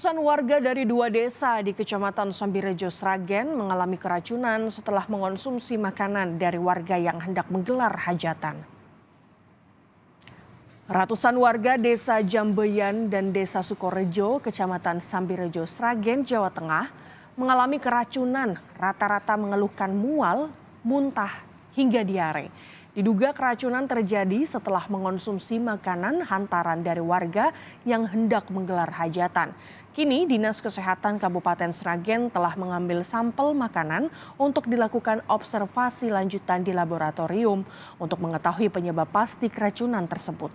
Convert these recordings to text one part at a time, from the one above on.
Ratusan warga dari 2 desa di Kecamatan Sambirejo, Sragen mengalami keracunan setelah mengonsumsi makanan dari warga yang hendak menggelar hajatan. Ratusan warga desa Jambeyan dan desa Sukorejo, Kecamatan Sambirejo, Sragen, Jawa Tengah mengalami keracunan, rata-rata mengeluhkan mual, muntah, hingga diare. Diduga keracunan terjadi setelah mengonsumsi makanan hantaran dari warga yang hendak menggelar hajatan. Kini Dinas Kesehatan Kabupaten Sragen telah mengambil sampel makanan untuk dilakukan observasi lanjutan di laboratorium untuk mengetahui penyebab pasti keracunan tersebut.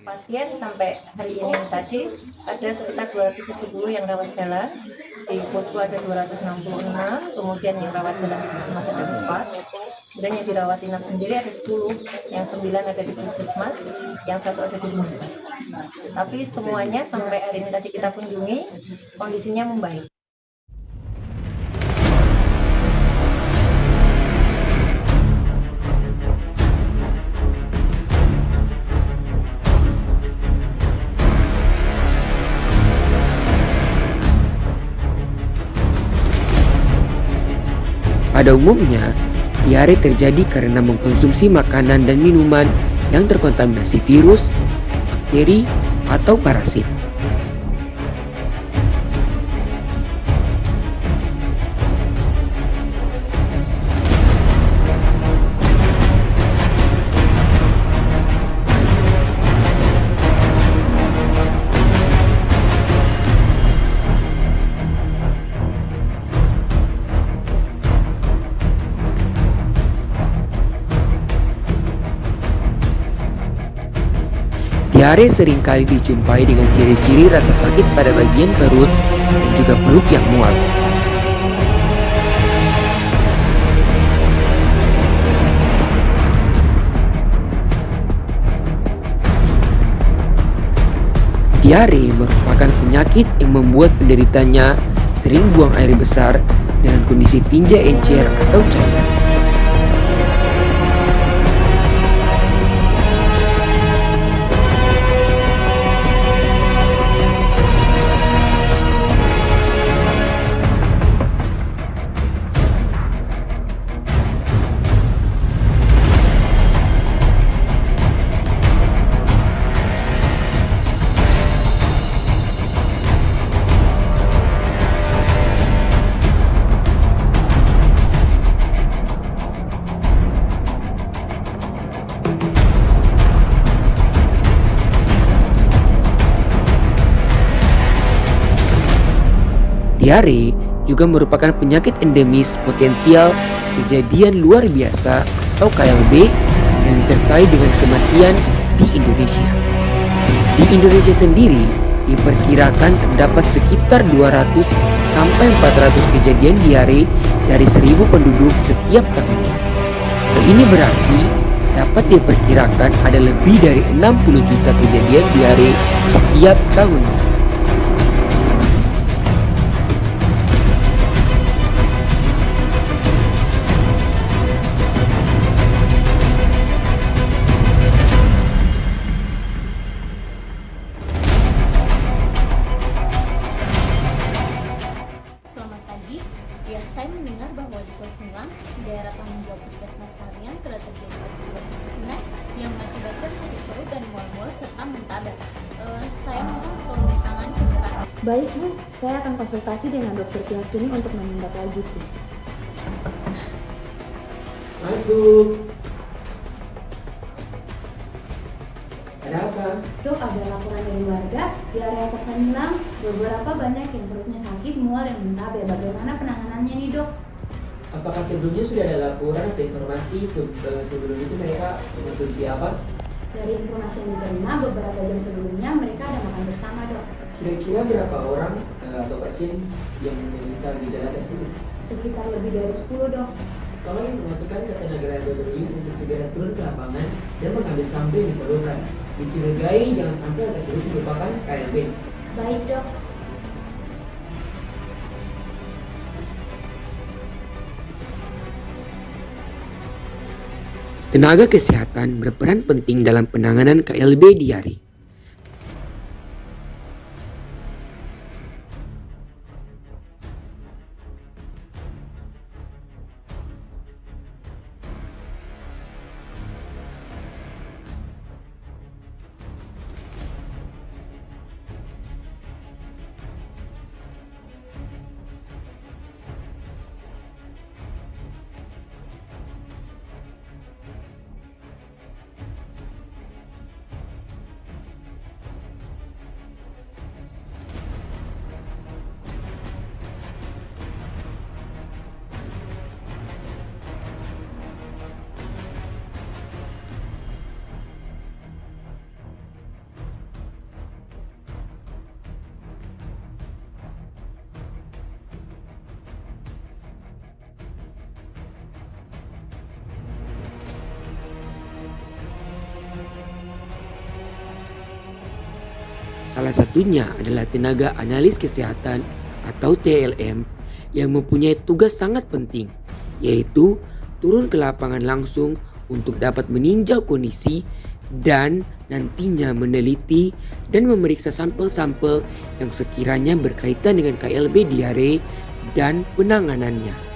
Pasien sampai hari ini tadi ada sekitar 270 yang rawat jalan, di posko ada 266, kemudian yang rawat jalan di puskesmas ada 4, kemudian yang dirawat inap sendiri ada 10, yang 9 ada di puskesmas, yang 1 ada di rumah sakit. Tapi semuanya sampai hari ini tadi kita kunjungi, kondisinya membaik. Pada umumnya, diare terjadi karena mengkonsumsi makanan dan minuman yang terkontaminasi virus, bakteri, atau parasit. Diare seringkali dijumpai dengan ciri-ciri rasa sakit pada bagian perut dan juga perut yang mual. Diare merupakan penyakit yang membuat penderitanya sering buang air besar dengan kondisi tinja encer atau cair. Diare juga merupakan penyakit endemis potensial kejadian luar biasa atau KLB yang disertai dengan kematian di Indonesia. Di Indonesia sendiri diperkirakan terdapat sekitar 200 sampai 400 kejadian diare dari 1000 penduduk setiap tahunnya. Hal ini berarti dapat diperkirakan ada lebih dari 60 juta kejadian diare setiap tahunnya. Ya, saya mendengar bahwa di Pos Nilang, daerah tanggung jawab puskesmas kalian telah terjadi keracunan yang mengakibatkan sakit perut dan mual-mual serta mendadak. Saya mohon tolong ditangani segera. Baik Bu, saya akan konsultasi dengan dokter pihak sini untuk menindaklanjuti. Masuk. Ada apa? Dok, ada laporan dari warga di area Pasar Nilang, beberapa banyak yang perutnya sakit, mual, dan muntaber. Bagaimana penanganannya nih dok? Apakah sebelumnya sudah ada laporan atau informasi sebelum itu mereka mengkonsumsi apa? Dari informasi yang diterima, beberapa jam sebelumnya mereka ada makan bersama dok. Kira-kira berapa orang atau pasien yang menderita gejala tersebut? Sekitar lebih dari 10 dok. Tolong informasikan ke tenaga laboratorium untuk segera turun ke lapangan dan mengambil sampel yang diperlukan. Dicurigai jangan sampai hal tersebut merupakan KLB. Baik dok. Tenaga kesehatan berperan penting dalam penanganan KLB diare. Salah satunya adalah tenaga analis kesehatan atau TLM yang mempunyai tugas sangat penting, yaitu turun ke lapangan langsung untuk dapat meninjau kondisi dan nantinya meneliti dan memeriksa sampel-sampel yang sekiranya berkaitan dengan KLB diare dan penanganannya.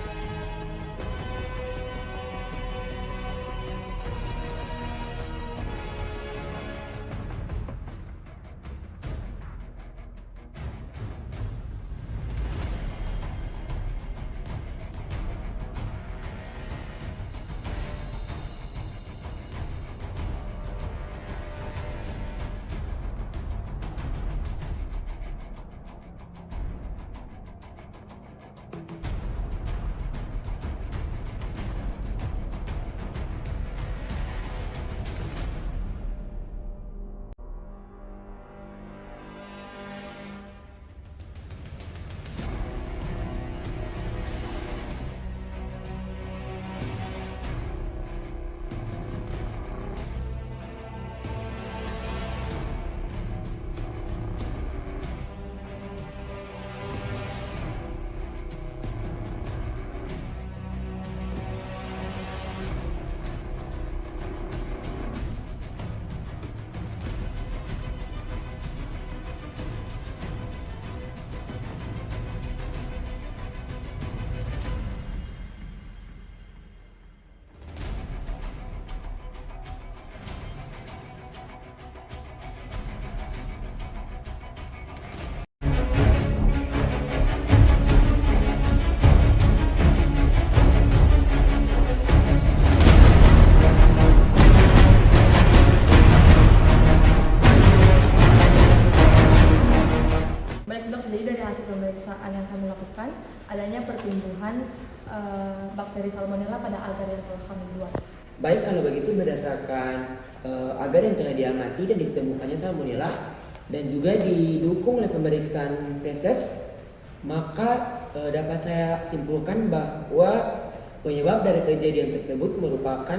pemeriksaan yang kami lakukan adanya pertumbuhan bakteri salmonella pada agar yang telah kami buat. Baik, kalau begitu berdasarkan agar yang telah diamati dan ditemukannya salmonella dan juga didukung oleh pemeriksaan feses, maka dapat saya simpulkan bahwa penyebab dari kejadian tersebut merupakan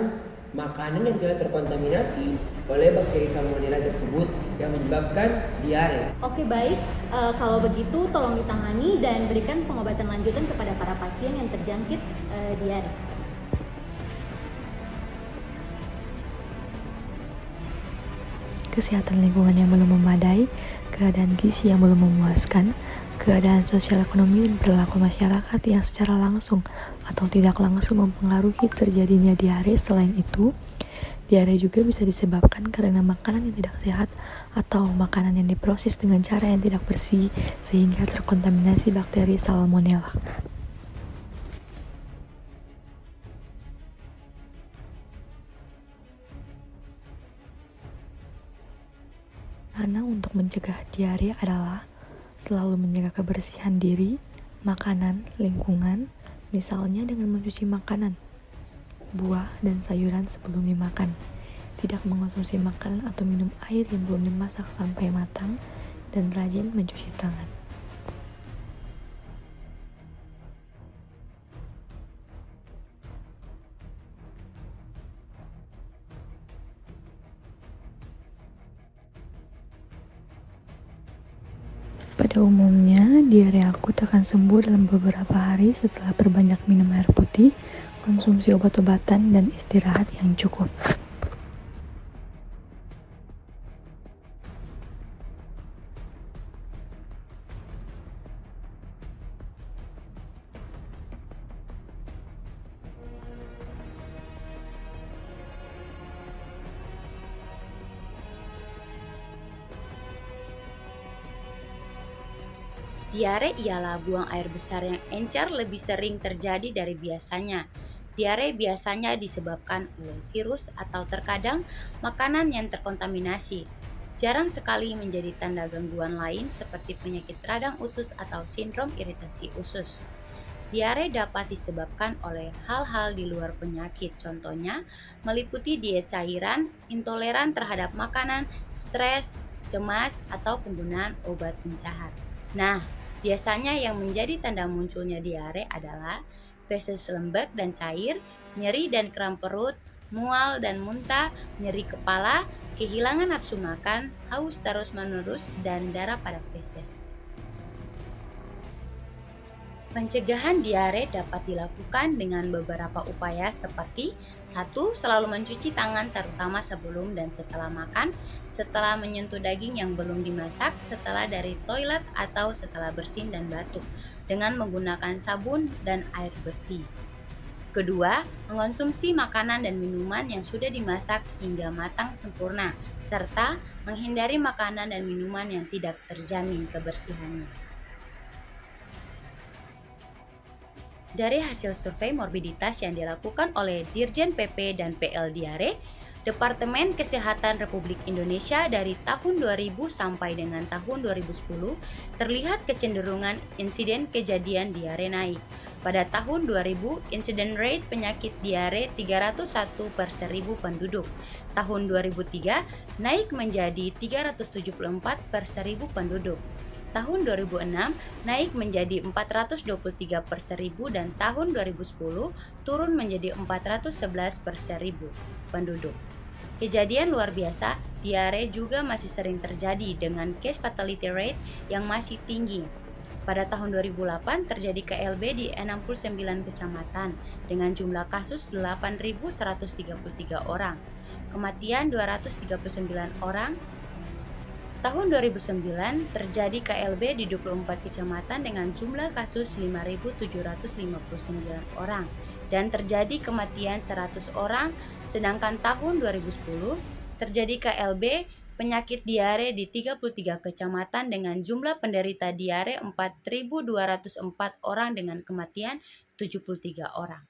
makanan yang telah terkontaminasi oleh bakteri salmonella tersebut yang menyebabkan diare. Oke, baik. Kalau begitu tolong ditangani dan berikan pengobatan lanjutan kepada para pasien yang terjangkit diare. Kesehatan lingkungan yang belum memadai, keadaan gizi yang belum memuaskan, keadaan sosial ekonomi dan perilaku masyarakat yang secara langsung atau tidak langsung mempengaruhi terjadinya diare. Selain itu, diare juga bisa disebabkan karena makanan yang tidak sehat atau makanan yang diproses dengan cara yang tidak bersih sehingga terkontaminasi bakteri salmonella. Cara untuk mencegah diare adalah selalu menjaga kebersihan diri, makanan, lingkungan, misalnya dengan mencuci makanan, buah, dan sayuran sebelum dimakan, tidak mengonsumsi makanan atau minum air yang belum dimasak sampai matang, dan rajin mencuci tangan. Pada umumnya, diare akut akan sembuh dalam beberapa hari setelah berbanyak minum air putih, konsumsi obat-obatan, dan istirahat yang cukup. Diare ialah buang air besar yang encer lebih sering terjadi dari biasanya. Diare biasanya disebabkan oleh virus atau terkadang makanan yang terkontaminasi. Jarang sekali menjadi tanda gangguan lain seperti penyakit radang usus atau sindrom iritasi usus. Diare dapat disebabkan oleh hal-hal di luar penyakit, contohnya meliputi diet cairan, intoleran terhadap makanan, stres, cemas, atau penggunaan obat pencahar. Nah, biasanya yang menjadi tanda munculnya diare adalah feses lembek dan cair, nyeri dan kram perut, mual dan muntah, nyeri kepala, kehilangan nafsu makan, haus terus-menerus, dan darah pada feses. Pencegahan diare dapat dilakukan dengan beberapa upaya seperti 1. Selalu mencuci tangan terutama sebelum dan setelah makan, setelah menyentuh daging yang belum dimasak, setelah dari toilet atau setelah bersin dan batuk dengan menggunakan sabun dan air bersih. Kedua, mengonsumsi makanan dan minuman yang sudah dimasak hingga matang sempurna, serta menghindari makanan dan minuman yang tidak terjamin kebersihannya. Dari hasil survei morbiditas yang dilakukan oleh Dirjen PP dan PL Diare, Departemen Kesehatan Republik Indonesia dari tahun 2000 sampai dengan tahun 2010, terlihat kecenderungan insiden kejadian diare naik. Pada tahun 2000, insiden rate penyakit diare 301 per 1000 penduduk. Tahun 2003, naik menjadi 374 per 1000 penduduk. Tahun 2006 naik menjadi 423 per 1000 dan tahun 2010 turun menjadi 411 per 1000 penduduk. Kejadian luar biasa, diare juga masih sering terjadi dengan case fatality rate yang masih tinggi. Pada tahun 2008 terjadi KLB di 69 kecamatan dengan jumlah kasus 8.133 orang, kematian 239 orang. Tahun 2009 terjadi KLB di 24 kecamatan dengan jumlah kasus 5.759 orang dan terjadi kematian 100 orang, sedangkan tahun 2010 terjadi KLB penyakit diare di 33 kecamatan dengan jumlah penderita diare 4.204 orang dengan kematian 73 orang.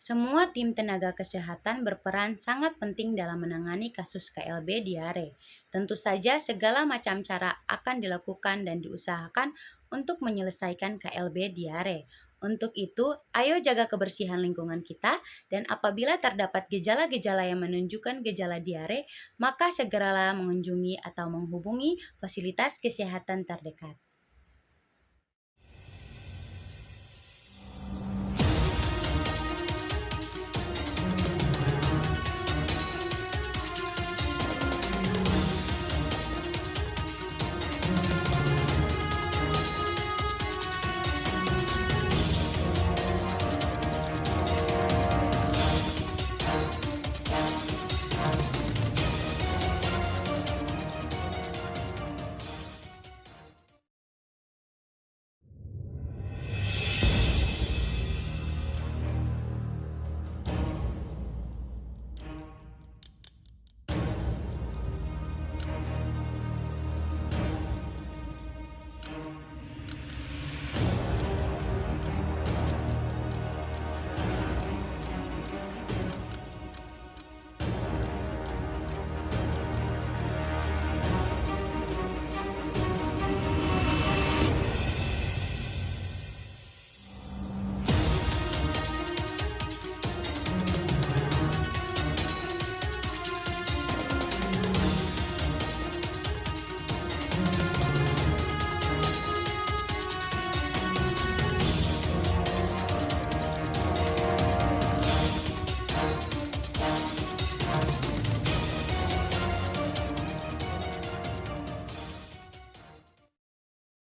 Semua tim tenaga kesehatan berperan sangat penting dalam menangani kasus KLB diare. Tentu saja segala macam cara akan dilakukan dan diusahakan untuk menyelesaikan KLB diare. Untuk itu, ayo jaga kebersihan lingkungan kita dan apabila terdapat gejala-gejala yang menunjukkan gejala diare, maka segeralah mengunjungi atau menghubungi fasilitas kesehatan terdekat.